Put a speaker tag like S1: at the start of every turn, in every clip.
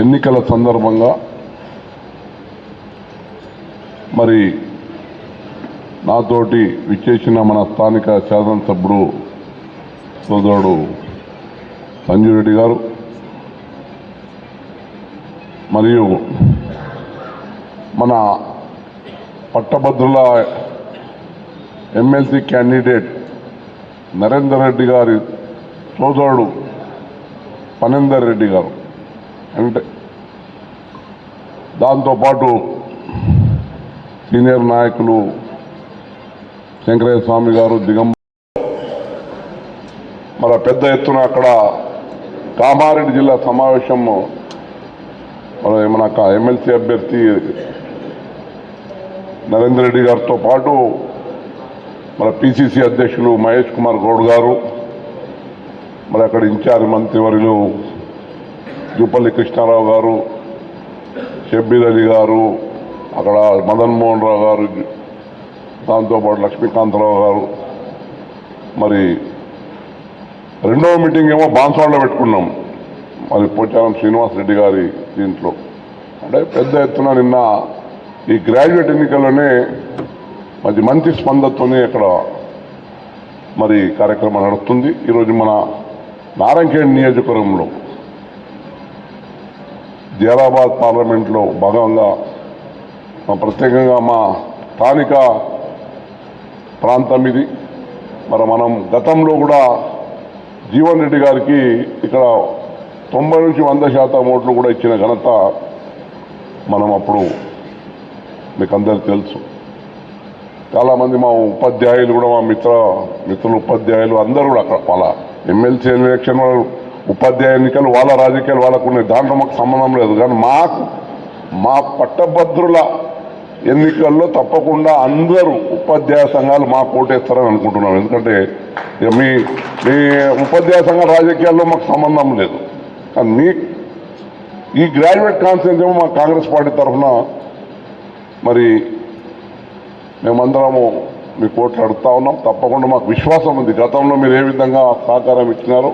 S1: ఎన్నికల సందర్భంగా మరి నాతోటి విచ్చేసిన మన స్థానిక శాసనసభ్యుడు సోదరుడు సంజీవ్ రెడ్డి గారు మరియు మన పట్టభద్రుల ఎమ్మెల్సీ క్యాండిడేట్ నరేందర్ రెడ్డి గారి సోదరుడు పనేందర్ రెడ్డి గారు అంటే దాంతోపాటు సీనియర్ నాయకులు శంకరయ్య స్వామి గారు దిగంబ మన పెద్ద ఎత్తున అక్కడ కామారెడ్డి జిల్లా సమావేశం మన ఎమ్మెల్సీ అభ్యర్థి నరేందర్ రెడ్డి గారితో పాటు మన పిసిసి అధ్యక్షులు మహేష్ కుమార్ గౌడ్ గారు మరి అక్కడ ఇన్ఛార్జ్ మంత్రివర్యులు జూపల్లి కృష్ణారావు గారు షబ్బీర్ అలీ గారు అక్కడ మదన్ మోహన్ రావు గారు దాంతోపాటు లక్ష్మీకాంతరావు గారు మరి రెండవ మీటింగ్ ఏమో బాన్స్వాడలో పెట్టుకున్నాం మరి పోచారం శ్రీనివాసరెడ్డి గారి దీంట్లో అంటే పెద్ద ఎత్తున నిన్న ఈ గ్రాడ్యుయేట్ ఎన్నికల్లోనే మరి మంచి స్పందనతోనే ఇక్కడ మరి కార్యక్రమం నడుస్తుంది. ఈరోజు మన నారాయణఖేడ్ నియోజకవర్గంలో జలాబాద్ పార్లమెంట్లో భాగంగా ప్రత్యేకంగా మా స్థానిక ప్రాంతం ఇది. మరి మనం గతంలో కూడా జీవన్ రెడ్డి గారికి ఇక్కడ 90 నుంచి 100% ఓట్లు కూడా ఇచ్చిన ఘనత మనం అప్పుడు మీకు అందరికీ తెలుసు. చాలామంది మా ఉపాధ్యాయులు కూడా మా మిత్రులు ఉపాధ్యాయులు అందరూ కూడా అక్కడ వాళ్ళ ఎమ్మెల్సీ ఎలక్షన్ ఉపాధ్యాయ ఎన్నికలు వాళ్ళ రాజకీయాలు వాళ్ళకు ఉన్నాయి, దాంట్లో మాకు సంబంధం లేదు. కానీ మా పట్టభద్రుల ఎన్నికల్లో తప్పకుండా అందరూ ఉపాధ్యాయ సంఘాలు మాకు ఓటేస్తారని అనుకుంటున్నాం. ఎందుకంటే ఇక మీ ఉపాధ్యాయ సంఘాల రాజకీయాల్లో మాకు సంబంధం లేదు. కానీ ఈ గ్రాడ్యుయేట్ కాన్ఫరెన్స్ ఏమో మా కాంగ్రెస్ పార్టీ తరఫున మరి మేమందరము మీకు ఓట్లు అడుగుతా ఉన్నాం. తప్పకుండా మాకు విశ్వాసం ఉంది, గతంలో మీరు ఏ విధంగా సహకారం ఇచ్చినారో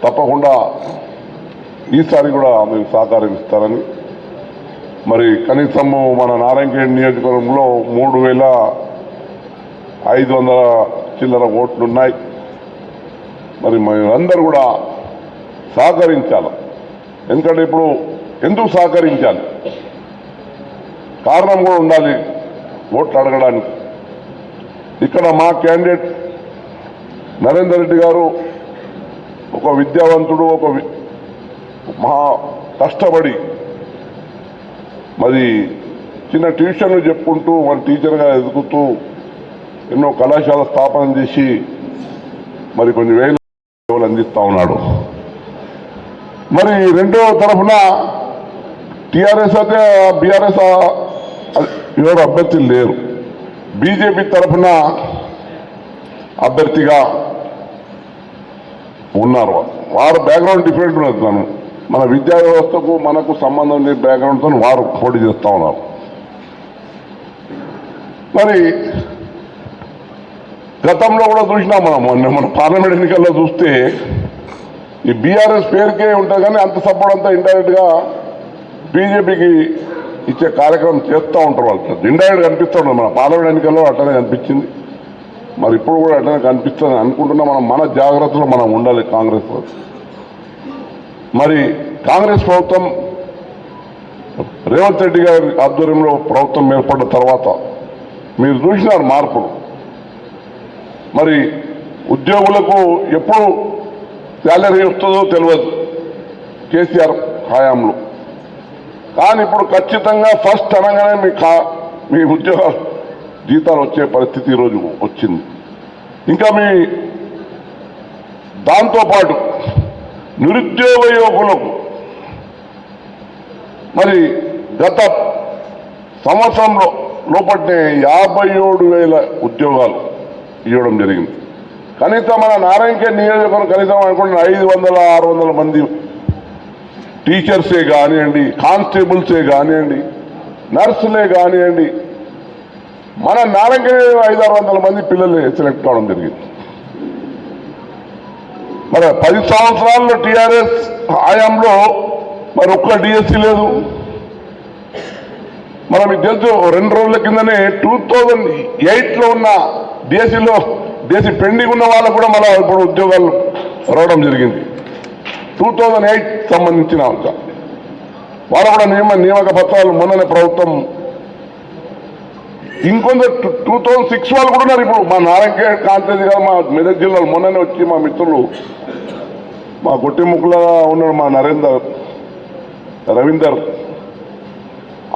S1: తప్పకుండా ఈసారి కూడా మీరు సహకారం ఇస్తారని. మరి కనీసము మన నారాయణఖేడ్ నియోజకవర్గంలో 3,500 చిల్లర ఓట్లున్నాయి. మరి మీరందరూ కూడా సహకరించాలి. ఎందుకంటే ఇప్పుడు ఎందుకు సహకరించాలి, కారణం కూడా ఉండాలి ఓట్లు అడగడానికి. ఇక్కడ మా క్యాండిడేట్ నరేందర్ రెడ్డి గారు ఒక విద్యావంతుడు, ఒక మహా కష్టపడి మరి చిన్న ట్యూషన్లు చెప్పుకుంటూ మన టీచర్గా ఎదుగుతూ ఎన్నో కళాశాల స్థాపన చేసి మరి కొన్ని వేల సేవలు అందిస్తూ ఉన్నాడు. మరి రెండో తరఫున టీఆర్ఎస్ అయితే బీఆర్ఎస్ ఎవరు అభ్యర్థులు లేరు. బీజేపీ తరఫున అభ్యర్థిగా ఉన్నారు. వారు బ్యాక్గ్రౌండ్ డిఫరెంట్ ఉన్నది. మన విద్యా వ్యవస్థకు మనకు సంబంధం లేని బ్యాక్గ్రౌండ్తో వారు పోటీ చేస్తూ ఉన్నారు. మరి గతంలో కూడా చూసినాం మన పార్లమెంట్ ఎన్నికల్లో చూస్తే ఈ బీఆర్ఎస్ పేరుకే ఉంటుంది, కానీ అంత సపోర్ట్ అంతా ఇండైరెక్ట్గా బీజేపీకి ఇచ్చే కార్యక్రమం చేస్తూ ఉంటారు. వాళ్ళు ఇండైరెక్ట్ కనిపిస్తూ ఉంటారు. మన పార్లమెంట్ ఎన్నికల్లో అట్లనే కనిపించింది, మరి ఇప్పుడు కూడా అట్లనే కనిపిస్తుంది అనుకుంటున్నా. మన జాగ్రత్తలో మనం ఉండాలి. మరి కాంగ్రెస్ ప్రభుత్వం రేవంత్ రెడ్డి గారి ఆధ్వర్యంలో ప్రభుత్వం ఏర్పడిన తర్వాత మీరు చూసినారు మార్పులు. మరి ఉద్యోగులకు ఎప్పుడు శాలరీ వస్తుందో తెలియదు కేసీఆర్ హయాంలో, కానీ ఇప్పుడు ఖచ్చితంగా ఫస్ట్ అనగానే మీ ఉద్యోగ జీతాలు వచ్చే పరిస్థితి ఈరోజు వచ్చింది. ఇంకా దాంతోపాటు నిరుద్యోగ యువకులకు మరి గత సంవత్సరంలో లోపట్నే 57,000 ఉద్యోగాలు ఇవ్వడం జరిగింది. కనీసం మన నారాయణఖేడ్ నియోజకవర్గం కనీసం అనుకుంటున్న 500-600 మంది టీచర్సే కానివ్వండి, కానిస్టేబుల్సే కానివ్వండి, నర్సులే కానివ్వండి, మన నారాయణఖేడ్ 500-600 మంది పిల్లలు సెలెక్ట్ కావడం జరిగింది. మరి 10 సంవత్సరాల్లో టీఆర్ఎస్ హయాంలో మరి ఒక్క డిఎస్సి లేదు. మనం మీకు తెలుసు 2 రోజుల కిందనే 2008లో ఉన్న డిఎస్సి పెండింగ్ ఉన్న వాళ్ళకు కూడా మన ఇప్పుడు ఉద్యోగాలు రావడం జరిగింది. 2008 సంబంధించిన వాళ్ళ కూడా నియామక పత్రాలు మొన్ననే ప్రభుత్వం, ఇంకొందరు 2006 వాళ్ళు కూడా ఉన్నారు. ఇప్పుడు మా నారాయణ కాంతేజ్ గారు మా మెదక్ జిల్లాలో మొన్ననే వచ్చి మా మిత్రులు మా గొట్టిముక్కుల ఉన్నాడు మా రవీందర్,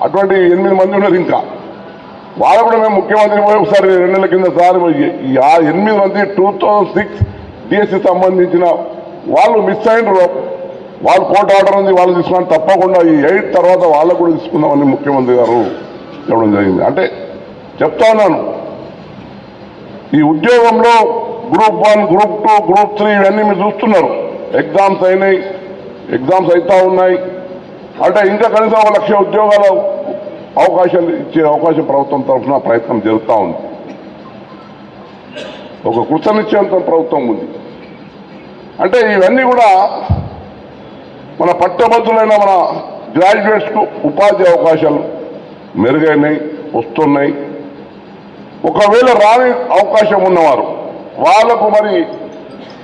S1: అటువంటి 8 మంది ఉన్నారు. ఇంకా వాళ్ళు కూడా మేము ముఖ్యమంత్రి పోయి ఒకసారి 2 నెలల కింద సార్ 8 మంది 2006 డిఎస్సి సంబంధించిన వాళ్ళు మిస్ అయినరు. వాళ్ళు కోర్టు ఆర్డర్ ఉంది, వాళ్ళు తీసుకుని తప్పకుండా ఈ 8 తర్వాత వాళ్ళకు కూడా తీసుకుందామని ముఖ్యమంత్రి గారు చెప్పడం జరిగింది. అంటే చెప్తా ఉన్నాను, ఈ ఉద్యోగంలో గ్రూప్ 1, గ్రూప్ 2, గ్రూప్ 3 ఇవన్నీ మీరు చూస్తున్నారు. ఎగ్జామ్స్ అయినాయి, ఎగ్జామ్స్ అవుతా ఉన్నాయి. అంటే ఇంకా కనీసం 1 లక్ష ఉద్యోగాల అవకాశాలు ఇచ్చే అవకాశం ప్రభుత్వం తరఫున ప్రయత్నం జరుగుతూ ఉంది. ఒక కృతనిశ్చయంతో ప్రభుత్వం ఉంది. అంటే ఇవన్నీ కూడా మన పట్టభద్రులైన మన గ్రాడ్యుయేట్స్కు ఉపాధి అవకాశాలు మెరుగైనాయి, వస్తున్నాయి. ఒకవేళ రాని అవకాశం ఉన్నవారు వాళ్లకు మరి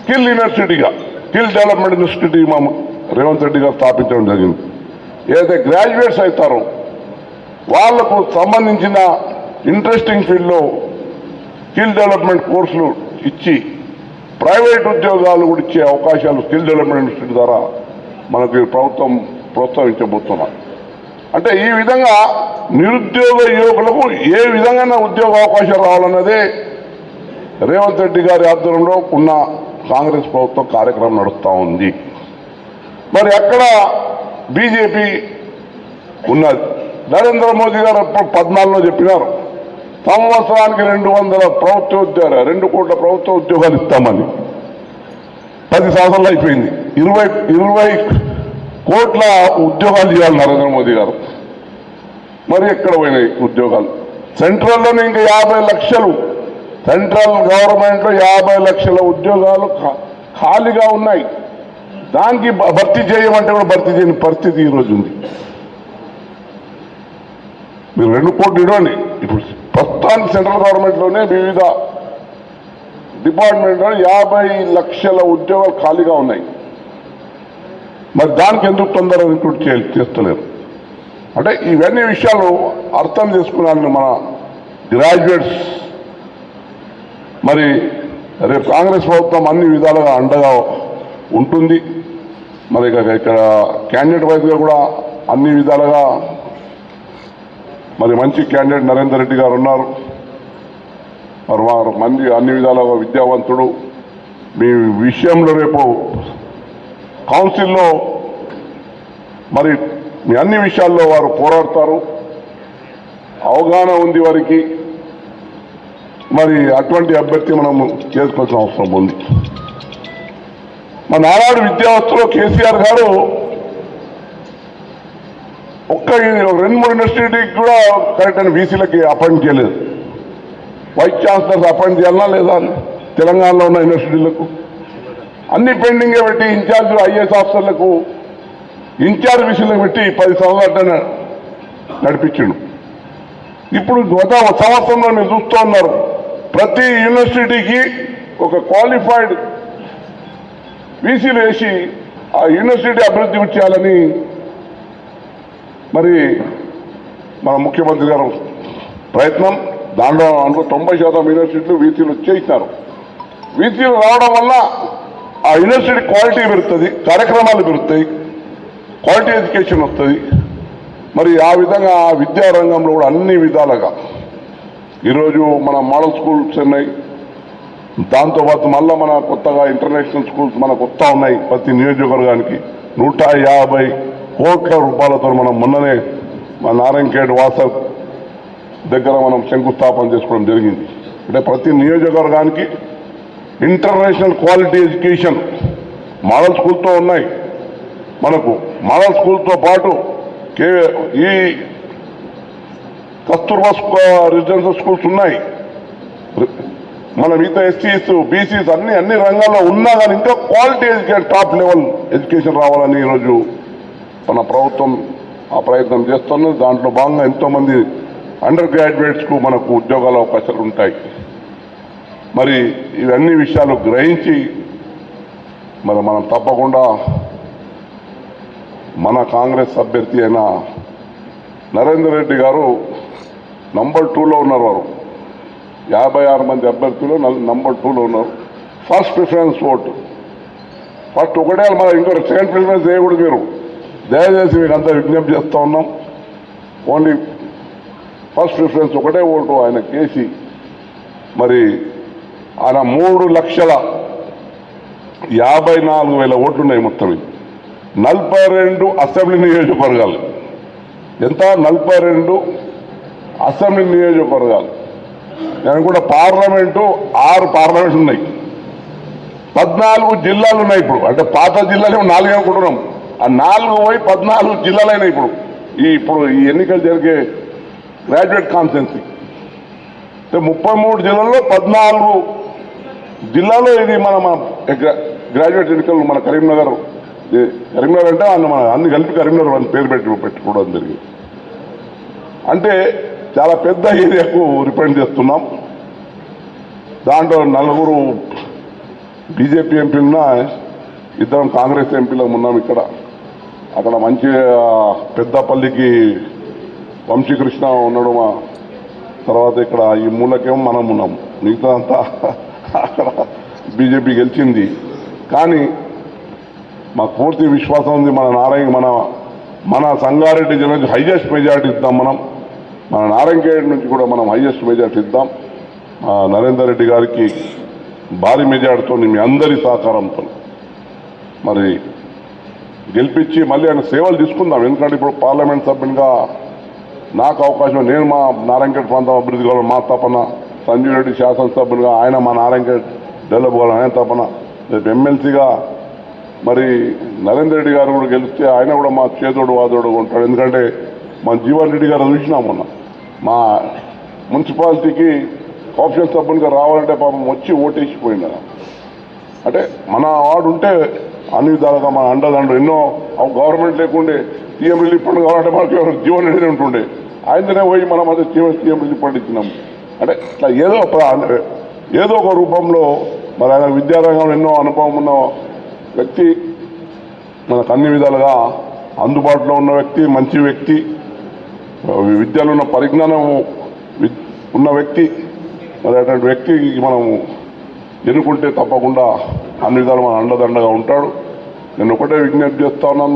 S1: స్కిల్ యూనివర్సిటీగా, స్కిల్ డెవలప్మెంట్ యూనివర్సిటీ మా రేవంత్ రెడ్డి గారు స్థాపించడం జరిగింది. ఏదైతే గ్రాడ్యుయేట్స్ అవుతారో వాళ్లకు సంబంధించిన ఇంట్రెస్టింగ్ ఫీల్డ్లో స్కిల్ డెవలప్మెంట్ కోర్సులు ఇచ్చి ప్రైవేట్ ఉద్యోగాలు కూడా ఇచ్చే అవకాశాలు స్కిల్ డెవలప్మెంట్ ఇన్స్టిట్యూట్ ద్వారా మనకు ప్రభుత్వం ప్రోత్సహించబోతున్నారు. అంటే ఈ విధంగా నిరుద్యోగ యువకులకు ఏ విధంగా ఉద్యోగ అవకాశాలు రావాలన్నదే రేవంత్ రెడ్డి గారి ఆధ్వర్యంలో ఉన్న కాంగ్రెస్ ప్రభుత్వం కార్యక్రమం నడుస్తూ ఉంది. మరి అక్కడ బీజేపీ ఉన్నది. నరేంద్ర మోదీ గారు 14లో చెప్పినారు సంవత్సరానికి 200 ప్రభుత్వ ఉద్యోగాలు, 2 కోట్ల ప్రభుత్వ ఉద్యోగాలు ఇస్తామని. 10 సంవత్సరాలు అయిపోయింది. 20 కోట్ల ఉద్యోగాలు ఇవ్వాలి నరేంద్ర మోదీ గారు. మరి ఎక్కడ పోయినాయి ఉద్యోగాలు? సెంట్రల్లోనే ఇంకా 50 లక్షలు, సెంట్రల్ గవర్నమెంట్లో 50 లక్షల ఉద్యోగాలు ఖాళీగా ఉన్నాయి. దానికి భర్తీ చేయమంటే కూడా భర్తీ చేయని పరిస్థితి ఈరోజు ఉంది. మీరు 2 కోట్లు ఇవ్వండి. ఇప్పుడు ప్రస్తుతానికి సెంట్రల్ గవర్నమెంట్లోనే వివిధ డిపార్ట్మెంట్లో 50 లక్షల ఉద్యోగాలు ఖాళీగా ఉన్నాయి. మరి దానికి ఎందుకు తొందర రిక్రూట్ చేస్తలేరు? అంటే ఇవన్నీ విషయాలు అర్థం చేసుకున్నాను మన గ్రాడ్యుయేట్స్. మరి రేపు కాంగ్రెస్ ప్రభుత్వం అన్ని విధాలుగా అండగా ఉంటుంది. మరి ఇక్కడ క్యాండిడేట్ వైజ్గా కూడా అన్ని విధాలుగా మరి మంచి క్యాండిడేట్ నరేందర్ రెడ్డి గారు ఉన్నారు. మరి వారు మంది అన్ని విధాలుగా విద్యావంతుడు. మీ విషయంలో రేపు కౌన్సిల్లో మరి మీ అన్ని విషయాల్లో వారు పోరాడతారు, అవగాహన ఉంది వారికి. మరి అటువంటి అభ్యర్థి మనం చేసుకోవాల్సిన అవసరం ఉంది. మన ఆనాడు విద్యావస్థలో కేసీఆర్ గారు ఒక్క 2-3 యూనివర్సిటీకి కూడా కరెక్ట్ అని బీసీలకి అపాయింట్ చేయలేదు. వైస్ ఛాన్సలర్స్ అపాయింట్ చేయాలన్నా లేదా తెలంగాణలో ఉన్న యూనివర్సిటీలకు? అన్ని పెండింగే పెట్టి ఇన్ఛార్జ్ ఐఏఎస్ ఆఫీసర్లకు ఇన్ఛార్జ్ బీసీలకు పెట్టి 10 సంవత్సరాలు నడిపించిండు. ఇప్పుడు గత సంవత్సరంలో మీరు చూస్తూ ఉన్నారు, ప్రతి యూనివర్సిటీకి ఒక క్వాలిఫైడ్ బీసీలు వేసి ఆ యూనివర్సిటీ అభివృద్ధి చేయాలని మరి మన ముఖ్యమంత్రి గారు ప్రయత్నం. దాంట్లో 90% యూనివర్సిటీలు బీసీలు వచ్చేసినారు. బీసీలు రావడం వల్ల ఆ యూనివర్సిటీ క్వాలిటీ పెరుగుతుంది, కార్యక్రమాలు పెరుగుతాయి, క్వాలిటీ ఎడ్యుకేషన్ వస్తుంది. మరి ఆ విధంగా విద్యారంగంలో కూడా అన్ని విధాలుగా ఈరోజు మన మోడల్ స్కూల్స్ ఉన్నాయి. దాంతోపాటు మళ్ళీ మన కొత్తగా ఇంటర్నేషనల్ స్కూల్స్ మనకు వస్తూ ఉన్నాయి. ప్రతి నియోజకవర్గానికి 150 కోట్ల రూపాయలతో మనం మొన్ననే మన నారాయణఖేడ్ వాసర్ దగ్గర మనం శంకుస్థాపన చేసుకోవడం జరిగింది. అంటే ప్రతి నియోజకవర్గానికి ఇంటర్నేషనల్ క్వాలిటీ ఎడ్యుకేషన్ మోడల్ స్కూల్తో ఉన్నాయి. మనకు మోడల్ స్కూల్తో పాటు ఈ కస్తూర్బా రెసిడెన్షియల్ స్కూల్స్ ఉన్నాయి. మన మిగతా ఎస్సీస్ బీసీస్ అన్ని రంగాల్లో ఉన్నా కానీ ఇంకా quality education top level education రావాలని ఈరోజు మన ప్రభుత్వం ఆ ప్రయత్నం చేస్తున్నది. దాంట్లో భాగంగా ఎంతోమంది అండర్ గ్రాడ్యుయేట్స్కు మనకు ఉద్యోగాల అవకాశాలు ఉంటాయి. మరి ఇవన్నీ విషయాలు గ్రహించి మరి మనం తప్పకుండా మన కాంగ్రెస్ అభ్యర్థి అయిన నరేందర్ రెడ్డి గారు నంబర్ 2లో ఉన్నారు. వారు 56 మంది అభ్యర్థులు నంబర్ 2లో ఉన్నారు. ఫస్ట్ ప్రిఫరెన్స్ ఓటు ఫస్ట్ ఒకటే, మన ఇంకో సెకండ్ ప్రిఫరెన్స్ వేయకూడదు. మీరు దయచేసి మీకు అంతా విజ్ఞప్తి చేస్తూ ఉన్నాం. ఓన్లీ ఫస్ట్ ప్రిఫరెన్స్ ఒకటే ఓటు ఆయన కేసి మరి ఆయన 3,54,000 ఓట్లు ఉన్నాయి. మొత్తం 42 అసెంబ్లీ నియోజకవర్గాలు. ఎంత? 42 అసెంబ్లీ నియోజకవర్గాలు. నేను కూడా పార్లమెంటు 6 పార్లమెంట్లు ఉన్నాయి. 14 జిల్లాలు ఉన్నాయి. ఇప్పుడు అంటే పాత జిల్లాలు 4 అనుకుంటున్నాం. ఆ 4 పోయి 14 జిల్లాలైనాయి. ఇప్పుడు ఈ ఎన్నికలు జరిగే గ్రాడ్యుయేట్ కాన్స్టిట్యున్సీ అంటే 33 జిల్లాల్లో 14 జిల్లాలో ఇది మన గ్రాడ్యుయేట్ ఎన్నికలు. మన కరీంనగర్ అంటే మన అన్ని కలిపి కరీంనగర్ అని పేరు పెట్టుకోవడం జరిగింది. అంటే చాలా పెద్ద ఏరియాకు రిప్రజెంట్ చేస్తున్నాం. దాంట్లో 4 బీజేపీ ఎంపీలున్నా, 2 కాంగ్రెస్ ఎంపీలకు ఉన్నాం. అక్కడ మంచి పెద్దపల్లికి వంశీకృష్ణ ఉన్నాడు. మా తర్వాత ఇక్కడ ఈ మూలకేమో మనం ఉన్నాం. మిగతా అంతా అక్కడ బీజేపీ గెలిచింది. కానీ మాకు పూర్తి విశ్వాసం ఉంది. మన సంగారెడ్డి జిల్లా నుంచి హైయెస్ట్ మెజార్టీ ఇద్దాం. మన నారాయణఖేడ్ నుంచి కూడా మనం హైయెస్ట్ మెజార్టీ ఇద్దాం. నరేందర్ రెడ్డి గారికి భారీ మెజార్టీతో మీ అందరి సహకారంతో మరి గెలిపించి మళ్ళీ ఆయన సేవలు తీసుకుందాం. ఎందుకంటే ఇప్పుడు పార్లమెంట్ సభ్యునిగా నాకు అవకాశం, నేను మా నారాయణఖేడ్ ప్రాంతం అభివృద్ధి కావాలి మా తపన, సంజీవ్ రెడ్డి శాసనసభ్యునిగా ఆయన మా నారాయణఖేడ్ డెవలప్ కావాలి ఆయన తపన, రేపు ఎమ్మెల్సీగా మరి నరేందర్ రెడ్డి గారు కూడా గెలిస్తే ఆయన కూడా మా చేదోడు వాదోడు ఉంటాడు. ఎందుకంటే మా జీవన్ రెడ్డి గారు చూసినాం. మా మున్సిపాలిటీకి ఆప్షన్ సభ్యునిగా రావాలంటే పాపం వచ్చి ఓటేసిపోయింది. అంటే మన వాడు ఉంటే అన్ని విధాలుగా మన అండదండు ఎన్నో గవర్నమెంట్ లేకుండే సీఎం రిలీఫ్ ఫండ్ కావాలంటే మనకి జీవన్ రెడ్డి ఉంటుండే. ఆయననే పోయి మనం అదే సీఎం రిలీఫ్ ఫండ్ ఇచ్చినాం. అంటే ఇట్లా ఏదో ఒక రూపంలో మరి ఆయన విద్యారంగంలో ఎన్నో అనుభవం ఉన్న వ్యక్తి, మనకు అన్ని విధాలుగా అందుబాటులో ఉన్న వ్యక్తి, మంచి వ్యక్తి, విద్యలో ఉన్న పరిజ్ఞానం ఉన్న వ్యక్తి. మరి అటువంటి వ్యక్తికి మనము ఎన్నుకుంటే తప్పకుండా అన్ని విధాలు మన అండదండగా ఉంటాడు. నేను ఒకటే విజ్ఞప్తి చేస్తా ఉన్నాను.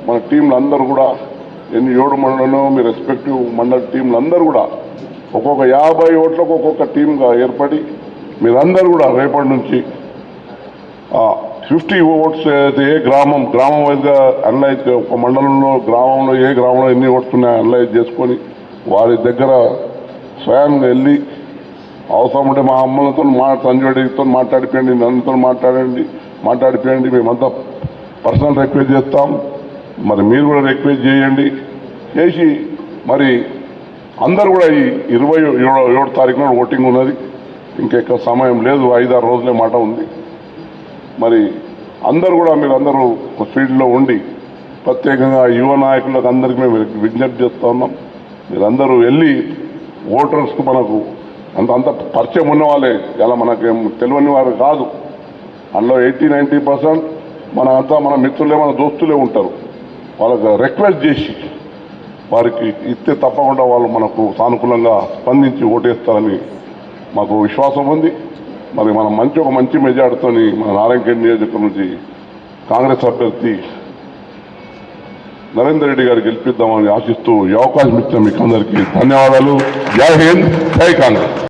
S1: మన టీంలు అందరూ కూడా 7 మండలంలో మీ రెస్పెక్టివ్ మండల టీంలు అందరూ కూడా ఒక్కొక్క 50 ఓట్లకు ఒక్కొక్క టీంగా ఏర్పడి మీరందరూ కూడా రేపటి నుంచి 50 ఓట్స్ అయితే ఏ గ్రామం వైజ్గా అనలైజ్, ఒక మండలంలో గ్రామంలో ఏ గ్రామంలో ఎన్ని ఓట్స్ ఉన్నాయో అనలైజ్ చేసుకొని వారి దగ్గర స్వయంగా వెళ్ళి అవసరం ఉంటే మా అమ్మలతో సంజయ్ రెడ్డితో మాట్లాడిపోయండి, నన్నతో మాట్లాడిపోయండి. మేమంతా పర్సనల్ రిక్వెస్ట్ చేస్తాం. మరి మీరు కూడా రిక్వెస్ట్ చేసి మరి అందరూ కూడా ఈ 27 తారీఖున ఓటింగ్ ఉన్నది. ఇంకెక్కువ సమయం లేదు, 5-6 రోజులే మాట ఉంది. మరి అందరూ కూడా మీరందరూ ఫీల్డ్లో ఉండి ప్రత్యేకంగా యువ నాయకులకు అందరికీ మేము విజ్ఞప్తి చేస్తూ ఉన్నాం. మీరందరూ వెళ్ళి ఓటర్స్కు మనకు అంత పరిచయం ఉన్న వాళ్ళే, ఇలా మనకేం తెలియని వారు కాదు. అందులో 80-90% మన మిత్రులే, మన దోస్తులే ఉంటారు. వాళ్ళకు రిక్వెస్ట్ చేసి వారికి ఇస్తే తప్పకుండా వాళ్ళు మనకు సానుకూలంగా స్పందించి ఓటేస్తారని మాకు విశ్వాసం ఉంది. మరి మనం ఒక మంచి మెజార్టీతో మన నారాయణఖేడ్ నియోజకవర్గం నుంచి కాంగ్రెస్ అభ్యర్థి నరేందర్ రెడ్డి గారు గెలిపిద్దామని ఆశిస్తూ ఈ అవకాశం ఇచ్చిన మీకు అందరికీ ధన్యవాదాలు. జై హింద్, జై కాంగ్రెస్.